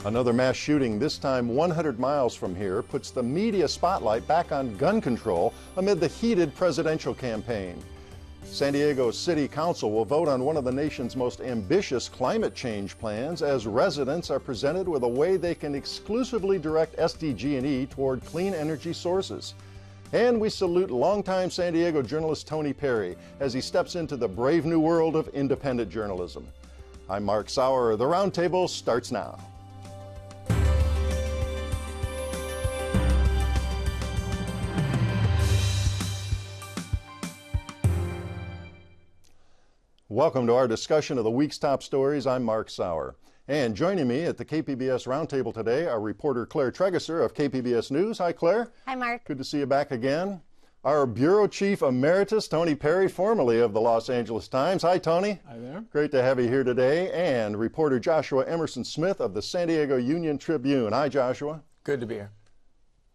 Another mass shooting, this time 100 miles from here, puts the media spotlight back on gun control amid the heated presidential campaign. San Diego City Council will vote on one of the nation's most ambitious climate change plans as residents are presented with a way they can exclusively direct SDG&E toward clean energy sources. And we salute longtime San Diego journalist Tony Perry as he steps into the brave new world of independent journalism. I'm Mark Sauer. The Roundtable starts now. Welcome to our discussion of the week's top stories. I'm Mark Sauer. And joining me at the KPBS Roundtable today are reporter Claire Tregeser of KPBS News. Hi, Claire. Hi, Mark. Good to see you back again. Our Bureau Chief Emeritus, Tony Perry, formerly of the Los Angeles Times. Hi, Tony. Hi there. Great to have you here today. And reporter Joshua Emerson Smith of the San Diego Union Tribune. Hi, Joshua. Good to be here.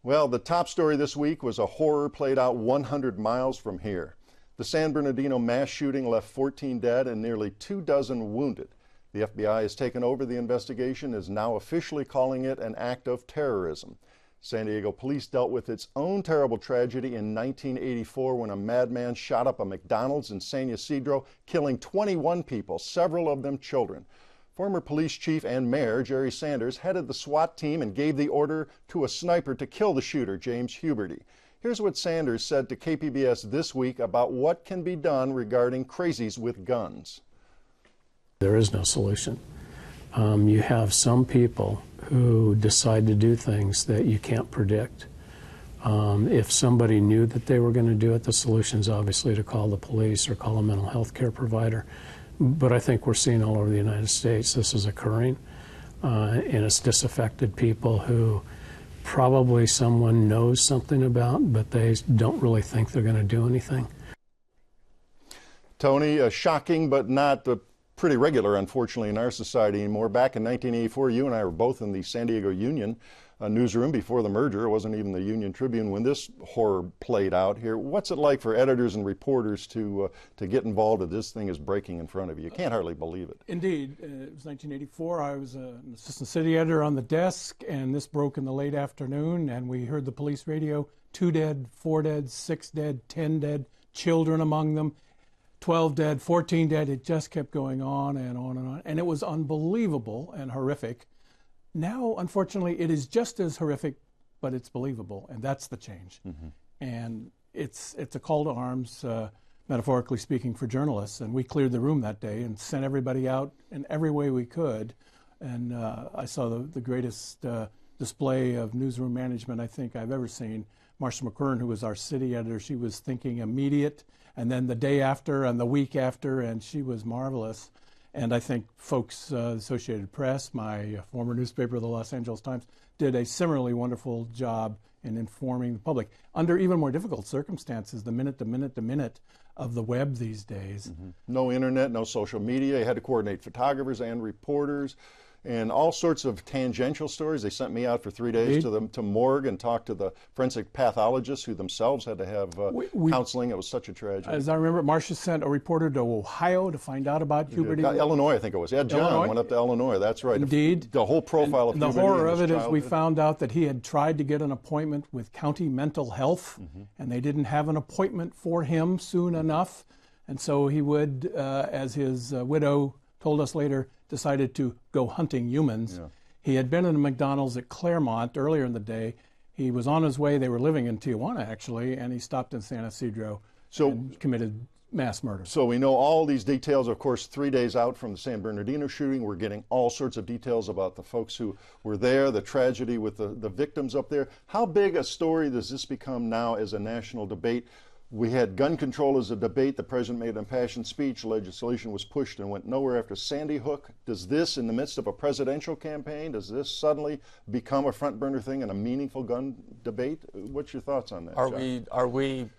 Well, the top story this week was a horror played out 100 miles from here. The San Bernardino mass shooting left 14 dead and nearly 24 wounded. The FBI has taken over the investigation, is now officially calling it an act of terrorism. San Diego police dealt with its own terrible tragedy in 1984 when a madman shot up a McDonald's in San Ysidro, killing 21 people, several of them children. Former police chief and mayor Jerry Sanders headed the SWAT team and gave the order to a sniper to kill the shooter, James Huberty. Here's what Sanders said to KPBS this week about what can be done regarding crazies with guns. There is no solution. You have some people who decide to do things that you can't predict. If somebody knew that they were going to do it, the solution is obviously to call the police or call a mental health care provider. But I think we're seeing all over the United States this is occurring, and it's disaffected people who probably someone knows something about, but they don't really think they're going to do anything. Tony, shocking but not pretty regular, unfortunately, in our society anymore. Back in 1984, you and I were both in the San Diego Union newsroom before the merger. It wasn't even the Union Tribune when this horror played out here. What's it like for editors and reporters to get involved as this thing is breaking in front of you? You can't hardly believe it. Indeed. It was 1984. I was an assistant city editor on the desk, and this broke in the late afternoon, and we heard the police radio, 2 dead, 4 dead, 6 dead, 10 dead, children among them, 12 dead, 14 dead. It just kept going on and on and on, and it was unbelievable and horrific. Now, unfortunately, it is just as horrific, but it's believable, and that's the change. Mm-hmm. And it's a call to arms, metaphorically speaking, for journalists. And we cleared the room that day and sent everybody out in every way we could. And I saw the greatest display of newsroom management I think I've ever seen. Marcia McCurran, who was our city editor, she was thinking immediate, and then the day after and the week after, and she was marvelous. And I think folks, the Associated Press, my former newspaper, the Los Angeles Times, did a similarly wonderful job in informing the public under even more difficult circumstances, the minute to minute to minute of the web these days. Mm-hmm. No internet, no social media. You had to coordinate photographers and reporters and all sorts of tangential stories. They sent me out for 3 days to morgue and talk to the forensic pathologists who themselves had to have counseling. It was such a tragedy. As I remember, Marcia sent a reporter to Ohio to find out about Huberty. Illinois, I think it was. Yeah, John went up to Illinois. That's right. Indeed. The whole profile of Huberty. The horror of it is we found out that he had tried to get an appointment with county mental health, and they didn't have an appointment for him soon enough. And so he would, as his widow told us later, decided to go hunting humans. Yeah. He had been in a McDonald's at Claremont earlier in the day. He was on his way. They were living in Tijuana, actually, and he stopped in San Ysidro and committed mass murder. So we know all these details. Of course, 3 days out from the San Bernardino shooting, we're getting all sorts of details about the folks who were there, the tragedy with the victims up there. How big a story does this become now as a national debate? We had gun control as a debate. The president made an impassioned speech. Legislation was pushed and went nowhere after Sandy Hook. Does this, in the midst of a presidential campaign, does this suddenly become a front burner thing and a meaningful gun debate? What's your thoughts on that, John? Are we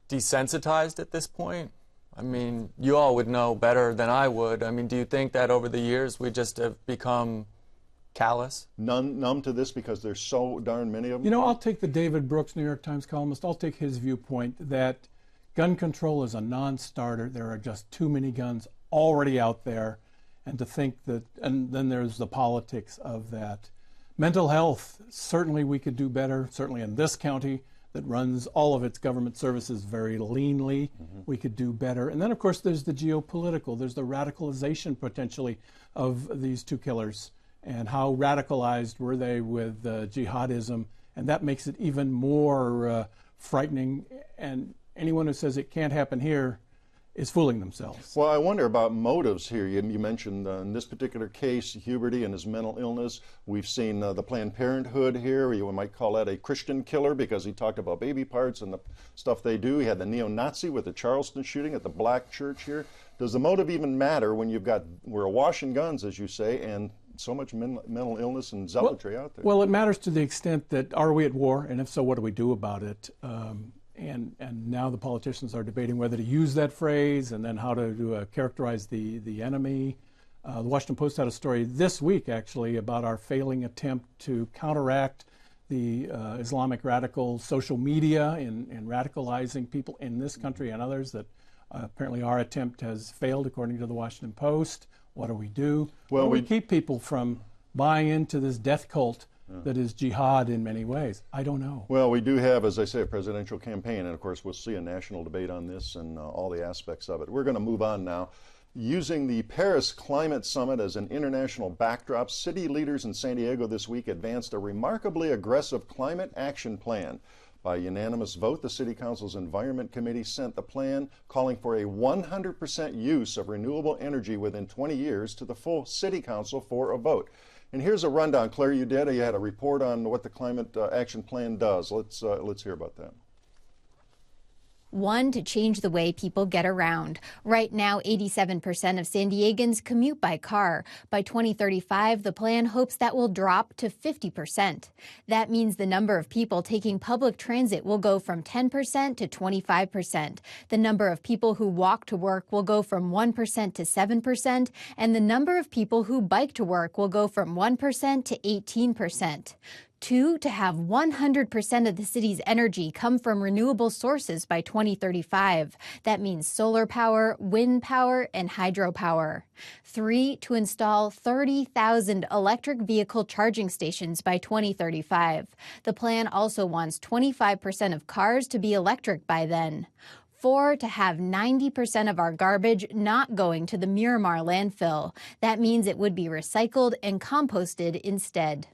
desensitized at this point? I mean, you all would know better than I would. I mean, do you think that over the years we just have become callous? Numb to this because there's so darn many of them? You know, I'll take the David Brooks, New York Times columnist, I'll take his viewpoint that gun control is a non-starter. There are just too many guns already out there, and to think that, and then there's the politics of that. Mental health, certainly we could do better, certainly in this county that runs all of its government services very leanly, we could do better. And then of course there's the geopolitical, there's the radicalization potentially of these two killers, and how radicalized were they with jihadism, and that makes it even more frightening, and anyone who says it can't happen here is fooling themselves. Well, I wonder about motives here. You mentioned in this particular case, Huberty and his mental illness. We've seen the Planned Parenthood here. You might call that a Christian killer because he talked about baby parts and the stuff they do. He had the neo-Nazi with the Charleston shooting at the black church here. Does the motive even matter when we're awash in guns, as you say, and so much mental illness and zealotry out there? Well, it matters to the extent that, are we at war? And if so, what do we do about it? And now the politicians are debating whether to use that phrase and then how to characterize the enemy. The Washington Post had a story this week, actually, about our failing attempt to counteract the Islamic radical social media in radicalizing people in this country and others, that apparently our attempt has failed, according to the Washington Post. What do we do? Well, we keep people from buying into this death cult that is jihad in many ways? I don't know. Well, we do have, as I say, a presidential campaign, and of course we'll see a national debate on this and all the aspects of it. We're going to move on now. Using the Paris Climate Summit as an international backdrop, city leaders in San Diego this week advanced a remarkably aggressive climate action plan. By unanimous vote, the City Council's Environment Committee sent the plan calling for a 100% use of renewable energy within 20 years to the full City Council for a vote. And here's a rundown. Claire, you had a report on what the Climate Action Plan does. Let's hear about that. One, to change the way people get around. Right now, 87% of San Diegans commute by car. By 2035, the plan hopes that will drop to 50%. That means the number of people taking public transit will go from 10% to 25%. The number of people who walk to work will go from 1% to 7%, and the number of people who bike to work will go from 1% to 18%. Two, to have 100% of the city's energy come from renewable sources by 2035. That means solar power, wind power, and hydropower. Three, to install 30,000 electric vehicle charging stations by 2035. The plan also wants 25% of cars to be electric by then. 4, to have 90% of our garbage not going to the Miramar landfill. That means it would be recycled and composted instead.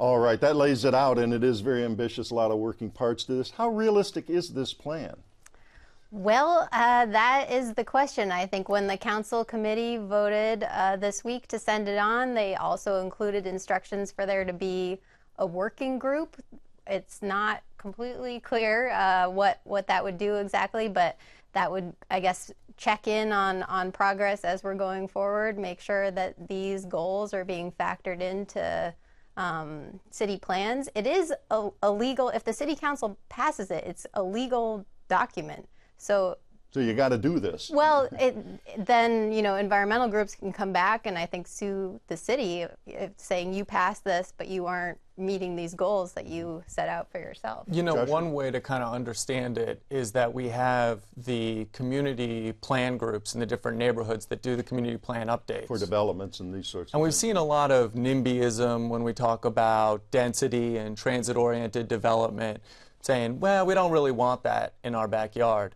All right, that lays it out, and it is very ambitious, a lot of working parts to this. How realistic is this plan? Well, that is the question. I think when the council committee voted this week to send it on, they also included instructions for there to be a working group. It's not completely clear what that would do exactly, but that would, I guess, check in on progress as we're going forward, make sure that these goals are being factored into city plans. It is illegal. If the city council passes it, it's a legal document. So you got to do this. Well, then, environmental groups can come back and I think sue the city saying you passed this, but you aren't meeting these goals that you set out for yourself. One way to kind of understand it is that we have the community plan groups in the different neighborhoods that do the community plan updates. For developments and these sorts of things. And we've seen a lot of NIMBYism when we talk about density and transit-oriented development, saying, well, we don't really want that in our backyard.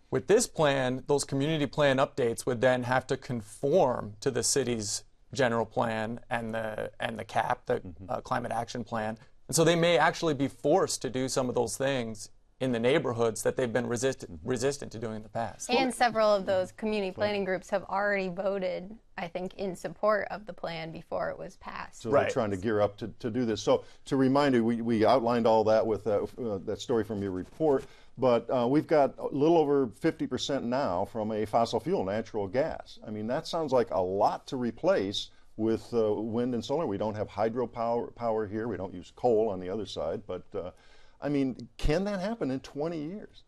With this plan, those community plan updates would then have to conform to the city's general plan and the CAP, the Climate Action Plan. And so they may actually be forced to do some of those things in the neighborhoods that they've been resistant to doing in the past. And several of those community planning groups have already voted, I think, in support of the plan before it was passed. So they're trying to gear up to do this. So to remind you, we outlined all that with that story from your report, but we've got a little over 50% now from a fossil fuel, natural gas. I mean, that sounds like a lot to replace with wind and solar. We don't have hydropower here. We don't use coal on the other side, but I mean, can that happen in 20 years?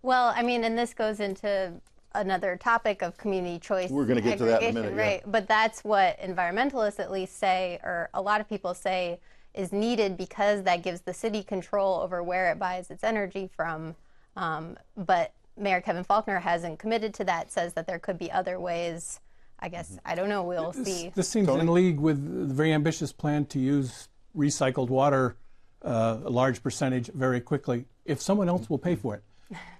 Well, I mean, and this goes into another topic of community choice. We're going to get to that in a minute. Right, but that's what environmentalists at least say, or a lot of people say, is needed because that gives the city control over where it buys its energy from. But Mayor Kevin Faulconer hasn't committed to that, says that there could be other ways I guess, I don't know, we'll see. This seems in league with the very ambitious plan to use recycled water, a large percentage, very quickly, if someone else will pay for it.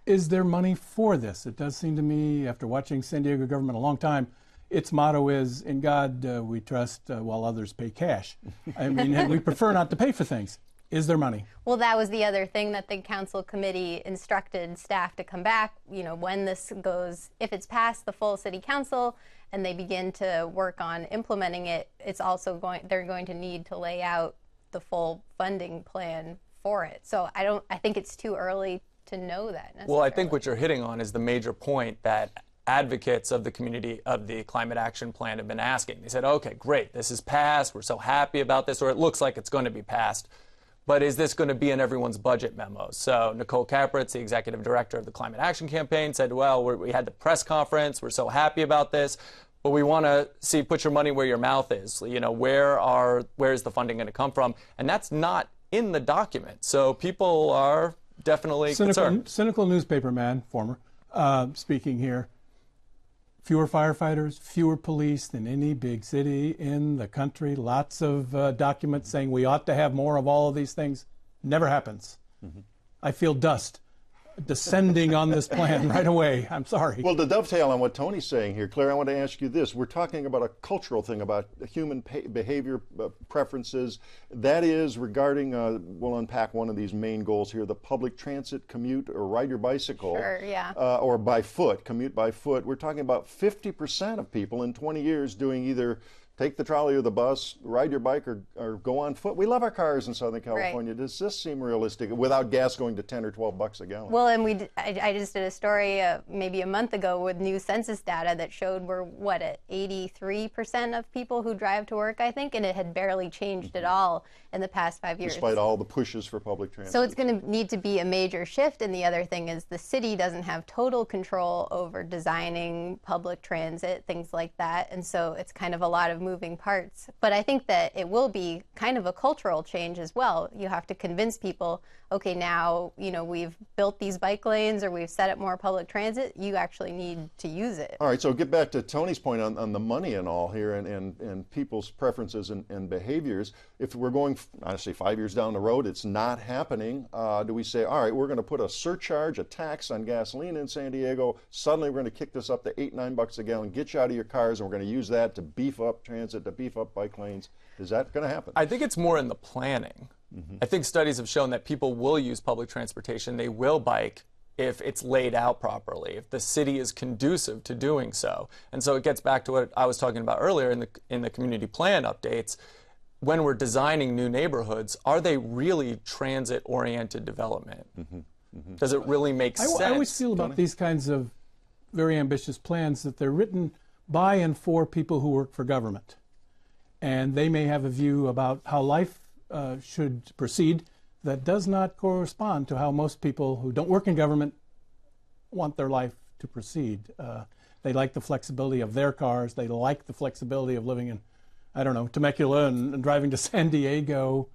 Is there money for this? It does seem to me, after watching San Diego government a long time, its motto is, in God we trust while others pay cash. I mean, we prefer not to pay for things. Is there money? Well, that was the other thing that the council committee instructed staff to come back, when this goes, if it's past the full city council and they begin to work on implementing it, it's also they're going to need to lay out the full funding plan for it. So I think it's too early to know that necessarily. Well, I think what you're hitting on is the major point that advocates of the community of the climate action plan have been asking. They said, okay, great, this is passed, we're so happy about this, or it looks like it's going to be passed. But is this going to be in everyone's budget memos? So Nicole Capritz, the executive director of the Climate Action Campaign, said, well, we had the press conference, we're so happy about this, but we want to see, put your money where your mouth is. Where is the funding going to come from? And that's not in the document. So people are definitely concerned. Cynical newspaper man, former, speaking here. Fewer firefighters, fewer police than any big city in the country. Lots of documents saying we ought to have more of all of these things. Never happens. Mm-hmm. I feel dust descending on this plan right away. I'm sorry. Well, to dovetail on what Tony's saying here, Claire, I want to ask you this. We're talking about a cultural thing, about human behavior preferences. That is regarding, we'll unpack one of these main goals here, the public transit commute or ride your bicycle. Sure, yeah. Or by foot, commute by foot. We're talking about 50% of people in 20 years doing either take the trolley or the bus, ride your bike, or go on foot. We love our cars in Southern California. Right. Does this seem realistic without gas going to 10 or 12 bucks a gallon? Well, and I just did a story maybe a month ago with new census data that showed we're, at 83% of people who drive to work, I think, and it had barely changed at all in the past 5 years. Despite all the pushes for public transit. So it's going to need to be a major shift, and the other thing is the city doesn't have total control over designing public transit, things like that, and so it's kind of a lot of moving parts. But I think that it will be kind of a cultural change as well. You have to convince people, okay, now, we've built these bike lanes or we've set up more public transit, you actually need to use it. All right, so get back to Tony's point on the money and all here and people's preferences and behaviors. If we're going, honestly, 5 years down the road, it's not happening, do we say, all right, we're going to put a surcharge, a tax on gasoline in San Diego, suddenly we're going to kick this up to $8-9 a gallon, get you out of your cars, and we're going to use that to beef up transit, to beef up bike lanes. Is that going to happen? I think it's more in the planning. Mm-hmm. I think studies have shown that people will use public transportation, they will bike if it's laid out properly, if the city is conducive to doing so. And so it gets back to what I was talking about earlier in the community plan updates. When we're designing new neighborhoods, are they really transit-oriented development? Mm-hmm. Mm-hmm. Does it really make sense? I always feel about these kinds of very ambitious plans that they're written by and for people who work for government. And they may have a view about how life should proceed that does not correspond to how most people who don't work in government want their life to proceed. They like the flexibility of their cars. They like the flexibility of living in, Temecula and driving to San Diego.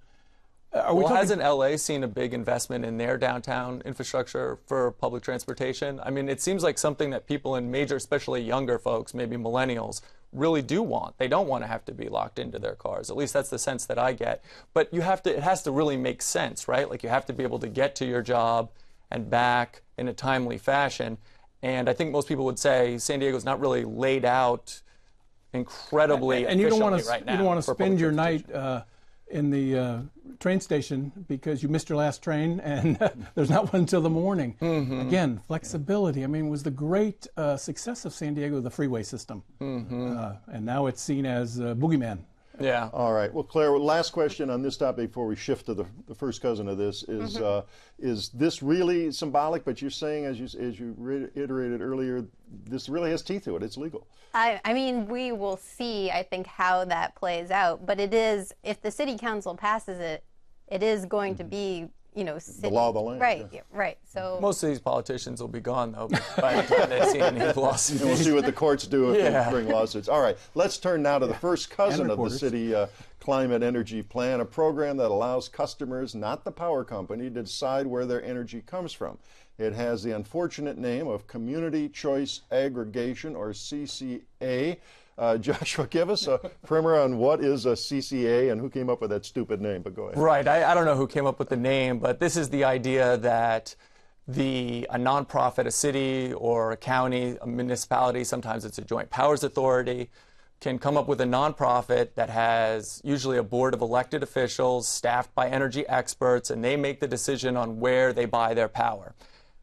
Hasn't LA seen a big investment in their downtown infrastructure for public transportation? I mean, it seems like something that people in major, especially younger folks, maybe millennials, really do want. They don't want to have to be locked into their cars. At least that's the sense that I get. But it has to really make sense, right? Like you have to be able to get to your job and back in a timely fashion. And I think most people would say San Diego's not really laid out incredibly and you don't want right now. You don't want to spend your night in the train station because you missed your last train and there's not one until the morning. Mm-hmm. Again, flexibility. I mean, was the great success of San Diego the freeway system. Mm-hmm. And now it's seen as boogeyman. Yeah. All right. Well, Claire, last question on this topic before we shift to the first cousin of this is, mm-hmm. Is this really symbolic? But you're saying, as you reiterated earlier, this really has teeth to it. It's legal. I mean, we will see, I think, how that plays out. But it is, if the city council passes it, it is going to be, city. The law of the land. Right, yeah. Right. So most of these politicians will be gone, though, by the time they see any lawsuits. And we'll see what the courts do if yeah. they bring lawsuits. All right, let's turn now to the first cousin of the city climate energy plan, a program that allows customers, not the power company, to decide where their energy comes from. It has the unfortunate name of Community Choice Aggregation, or CCA. Joshua, give us a primer on what is a CCA and who came up with that stupid name, but go ahead. Right. I don't know who came up with the name, but this is the idea that a nonprofit, a city or a county, a municipality, sometimes it's a joint powers authority, can come up with a nonprofit that has usually a board of elected officials staffed by energy experts, and they make the decision on where they buy their power.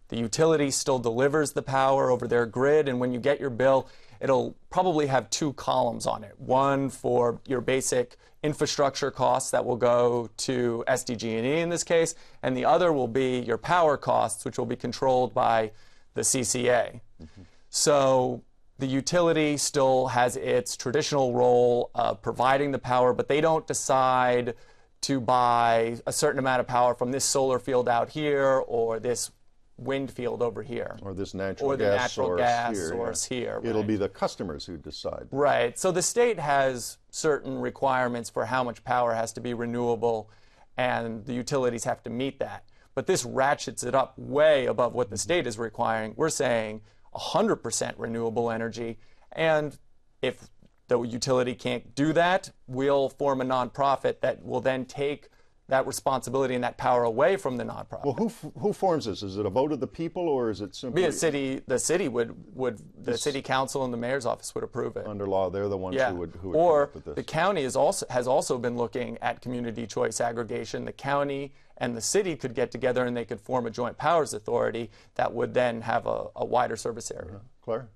The utility still delivers the power over their grid, and when you get your bill, it'll probably have two columns on it. One for your basic infrastructure costs that will go to SDG&E in this case, and the other will be your power costs, which will be controlled by the CCA. Mm-hmm. So the utility still has its traditional role of providing the power, but they don't decide to buy a certain amount of power from this solar field out here or this wind field over here. Or this natural gas source here. Right. It'll be the customers who decide. Right. So the state has certain requirements for how much power has to be renewable, and the utilities have to meet that. But this ratchets it up way above what the state is requiring. We're saying 100% renewable energy, and if the utility can't do that, we'll form a nonprofit that will then take that responsibility and that power away from the nonprofit. Well, who forms this? Is it a vote of the people, or is it simply the city council and the mayor's office would approve it? Under law, they're the ones who would come up with this. The county has also been looking at community choice aggregation. The county and the city could get together and they could form a joint powers authority that would then have a wider service area. Claire?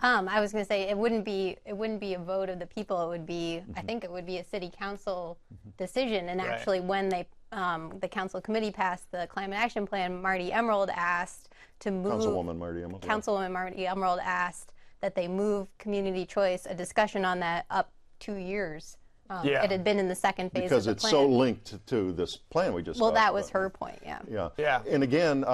I was going to say it wouldn't be a vote of the people. It would be, I think it would be a city council decision. And actually, when the council committee passed the climate action plan, Marty Emerald asked to move. Councilwoman Marty Emerald. Councilwoman Marty Emerald asked that they move community choice, a discussion on that, up 2 years. It had been in the second phase because of the plan. it's so linked to this plan we just talked about. Well, that was her point, yeah. And again,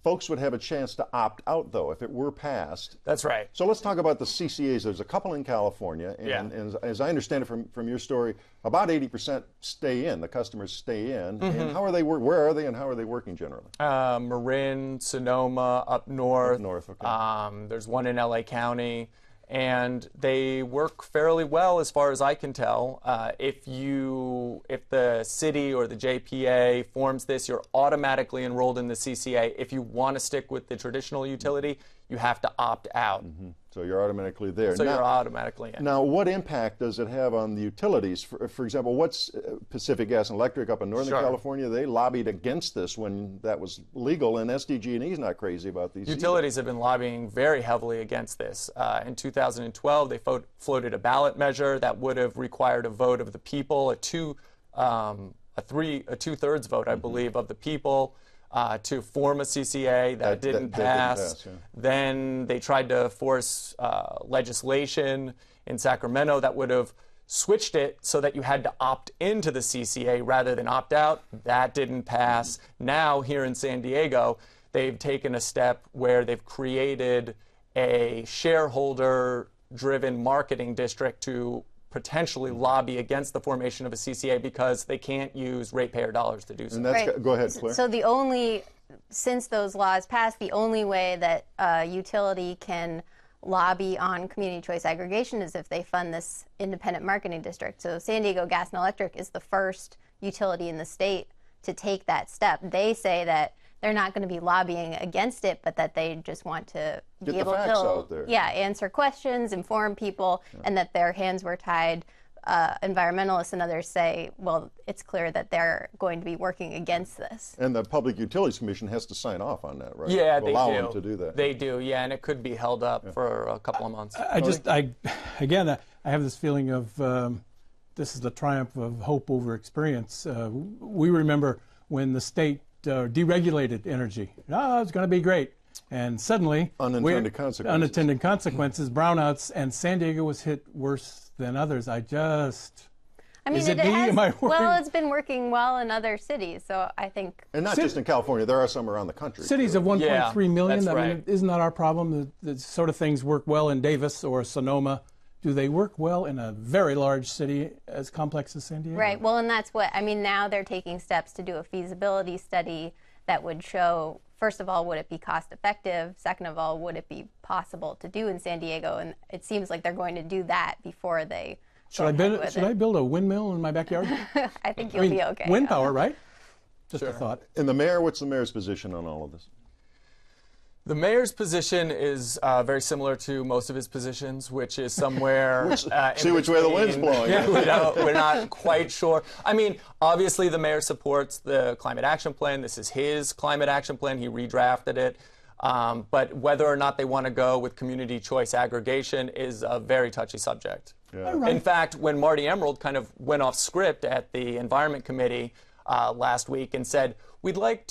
folks would have a chance to opt out, though, if it were passed. That's right. So let's talk about the CCAs. There's a couple in California, and as I understand it from your story, about 80% stay in. The customers stay in. Mm-hmm. And how are they? Where are they, and how are they working generally? Marin, Sonoma, up north. Up north, okay. There's one in LA County. And they work fairly well as far as I can tell. If the city or the JPA forms this, you're automatically enrolled in the CCA. If you want to stick with the traditional utility, you have to opt out. Mm-hmm. So you're automatically there. So you're automatically in. Now, what impact does it have on the utilities? For example, what's Pacific Gas and Electric up in Northern California? They lobbied against this when that was legal, and SDG&E is not crazy about these. Utilities have been lobbying very heavily against this. In 2012, they floated a ballot measure that would have required a vote of the people, a two-thirds vote, I believe, of the people. To form a CCA. That didn't pass. Then they tried to force legislation in Sacramento that would have switched it so that you had to opt into the CCA rather than opt out. That didn't pass. Now, here in San Diego, they've taken a step where they've created a shareholder-driven marketing district to potentially lobby against the formation of a CCA because they can't use ratepayer dollars to do so. And that's, go ahead, Claire. So since those laws passed, the only way that a utility can lobby on community choice aggregation is if they fund this independent marketing district. So San Diego Gas and Electric is the first utility in the state to take that step. They say that they're not going to be lobbying against it, but that they just want to be able to answer questions, inform people, and that their hands were tied. Environmentalists and others say, well, it's clear that they're going to be working against this. And the Public Utilities Commission has to sign off on that, right? Yeah, they allow do. them to do that. They do, yeah, and it could be held up for a couple of months. I have this feeling of this is the triumph of hope over experience. We remember when the state deregulated energy. It's going to be great. And suddenly, unintended consequences, brownouts, and San Diego was hit worse than others. Well, it's been working well in other cities, so I think. And not just in California, there are some around the country. Cities of 1.3 million, that's right. Isn't that our problem? The sort of things work well in Davis or Sonoma. Do they work well in a very large city as complex as San Diego? Right. Well, and that's now they're taking steps to do a feasibility study that would show first of all, would it be cost effective? Second of all, would it be possible to do in San Diego? And it seems like they're going to do that before they Should I build a windmill in my backyard? I think you'll be okay. Wind power, right? Just Sure. a thought. And the mayor, what's the mayor's position on all of this? The mayor's position is very similar to most of his positions, which is somewhere. See which way the wind's blowing. We're not quite sure. I mean, obviously, the mayor supports the climate action plan. This is his climate action plan. He redrafted it. But whether or not they want to go with community choice aggregation is a very touchy subject. Yeah. Right. In fact, when Marty Emerald kind of went off script at the Environment Committee last week and said, we'd like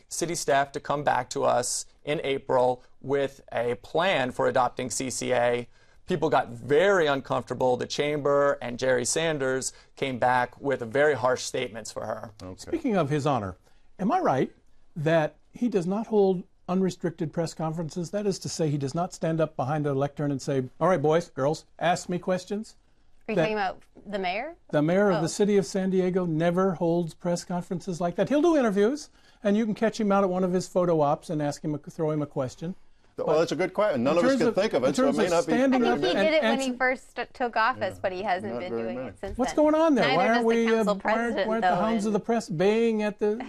city staff to come back to us in April with a plan for adopting CCA, people got very uncomfortable. The chamber and Jerry Sanders came back with very harsh statements for her. Okay. Speaking of His Honor, am I right that he does not hold unrestricted press conferences? That is to say, he does not stand up behind a lectern and say, all right, boys, girls, ask me questions? Are you talking about the mayor? The mayor of the city of San Diego never holds press conferences like that. He'll do interviews, and you can catch him out at one of his photo ops and ask him, throw him a question. Well, that's a good question. None of us can think of it, so it may not be. I standing think up he and did it when answer- he first took office, but he hasn't Not been very doing many. it since What's then. going on there? Neither Why does aren't we? the council Why president, aren't the though, hounds of and- the press baying at the?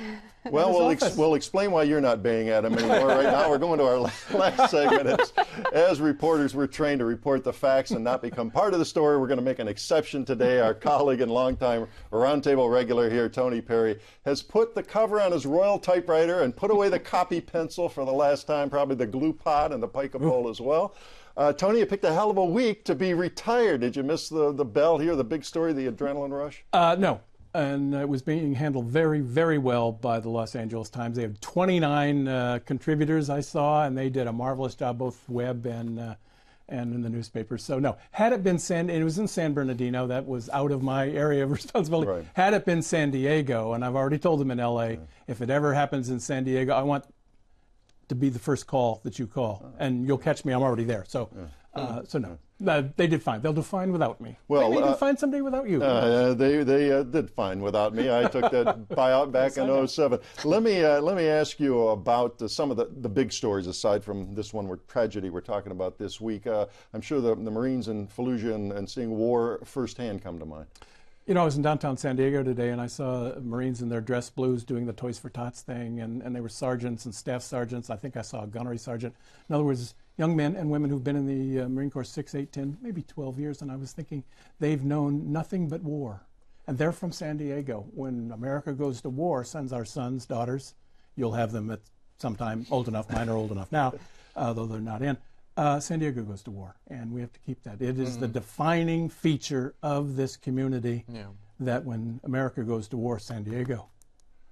Well, his office? we'll explain why you're not baying at him anymore right now. We're going to our last segment. As reporters, we're trained to report the facts and not become part of the story. We're going to make an exception today. Our colleague and longtime Roundtable regular here, Tony Perry, has put the cover on his Royal typewriter and put away the copy pencil for the last time, probably the glue pot and the pica pole as well. Tony, you picked a hell of a week to be retired. Did you miss the bell here, the big story, the adrenaline rush? No. And it was being handled very, very well by the Los Angeles Times. They have 29 contributors I saw, and they did a marvelous job, both web and in the newspapers. So no, had it been it was in San Bernardino. That was out of my area of responsibility. Right. Had it been San Diego, and I've already told them in L.A., if it ever happens in San Diego, I want to be the first call that you call, and you'll catch me. I'm already there. So, no, they did fine. They'll do fine without me. Well, Maybe they'll find somebody without you. They did fine without me. I took that buyout back in 2007. Let me ask you about some of the big stories aside from this one, tragedy we're talking about this week. I'm sure the Marines in Fallujah and seeing war firsthand come to mind. You know, I was in downtown San Diego today, and I saw Marines in their dress blues doing the Toys for Tots thing, and they were sergeants and staff sergeants. I think I saw a gunnery sergeant. In other words, young men and women who've been in the Marine Corps 6, 8, 10, maybe 12 years, and I was thinking they've known nothing but war. And they're from San Diego. When America goes to war, sends our sons, daughters, you'll have them at some time old enough, mine are old enough now, though they're not in. San Diego goes to war, and we have to keep that. It is the defining feature of this community that when America goes to war, San Diego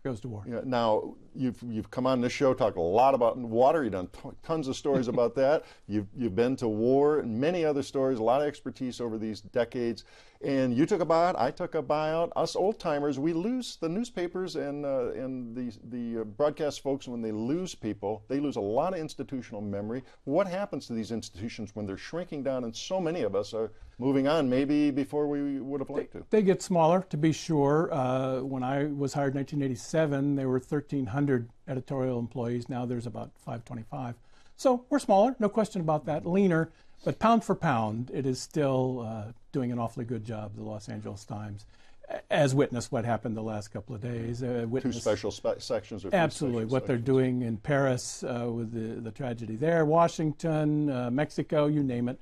goes to war. Yeah, now, you've come on this show, talked a lot about water. You've done tons of stories about that. You've been to war and many other stories, a lot of expertise over these decades. And you took a buyout, I took a buyout. Us old-timers, we lose the newspapers and the broadcast folks. When they lose people, they lose a lot of institutional memory. What happens to these institutions when they're shrinking down and so many of us are moving on, maybe before we would have liked to? They get smaller, to be sure. When I was hired in 1987, there were 1,300 editorial employees. Now there's about 525. So we're smaller, no question about that, leaner. But pound for pound, it is still doing an awfully good job, the Los Angeles Times, as witness what happened the last couple of days. Two special sections. Or absolutely, what they're doing in Paris with the tragedy there, Washington, Mexico, you name it.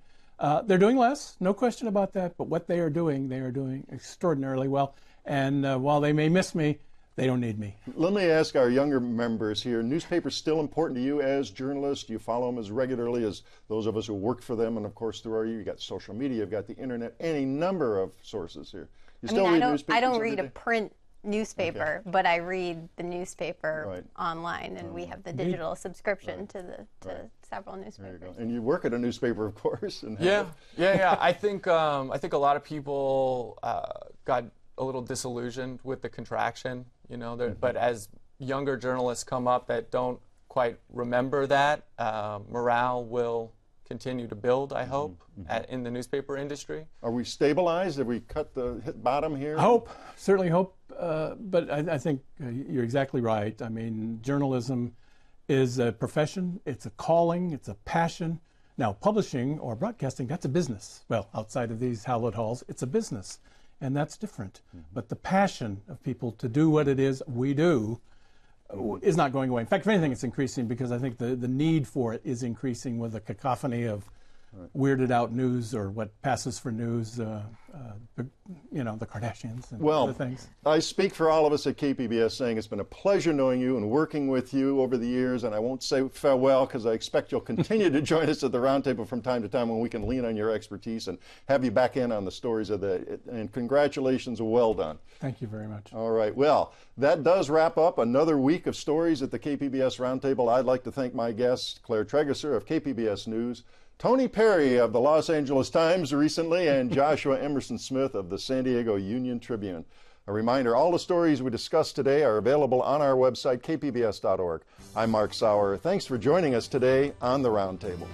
They're doing less, no question about that, but what they are doing extraordinarily well. And while they may miss me, they don't need me. Let me ask our younger members here, newspapers still important to you as journalists? Do you follow them as regularly as those of us who work for them? And of course, you've got social media, you've got the internet, any number of sources here. You still read newspapers? I don't read a print newspaper, but I read the newspaper online, and we have the digital subscription to several newspapers. There you go. And you work at a newspaper, of course. And yeah. I think a lot of people got a little disillusioned with the contraction, but as younger journalists come up that don't quite remember that, morale will continue to build, I hope, in the newspaper industry. Are we stabilized? Have we hit bottom here? I hope, certainly hope, but I think you're exactly right. I mean, journalism is a profession, it's a calling, it's a passion. Now, publishing or broadcasting, that's a business. Well, outside of these hallowed halls, it's a business, and that's different. But the passion of people to do what it is we do is not going away. In fact, if anything, it's increasing, because I think the need for it is increasing with the cacophony of weirded out news, or what passes for news, you know, the Kardashians and other things. I speak for all of us at KPBS saying it's been a pleasure knowing you and working with you over the years, and I won't say farewell, because I expect you'll continue to join us at the Roundtable from time to time when we can lean on your expertise and have you back in on the stories of and congratulations, well done. Thank you very much. All right, well, that does wrap up another week of stories at the KPBS Roundtable. I'd like to thank my guests, Claire Tregesser of KPBS News, Tony Perry of the Los Angeles Times recently, and Joshua Emerson Smith of the San Diego Union Tribune. A reminder, all the stories we discussed today are available on our website, kpbs.org. I'm Mark Sauer. Thanks for joining us today on the Roundtable.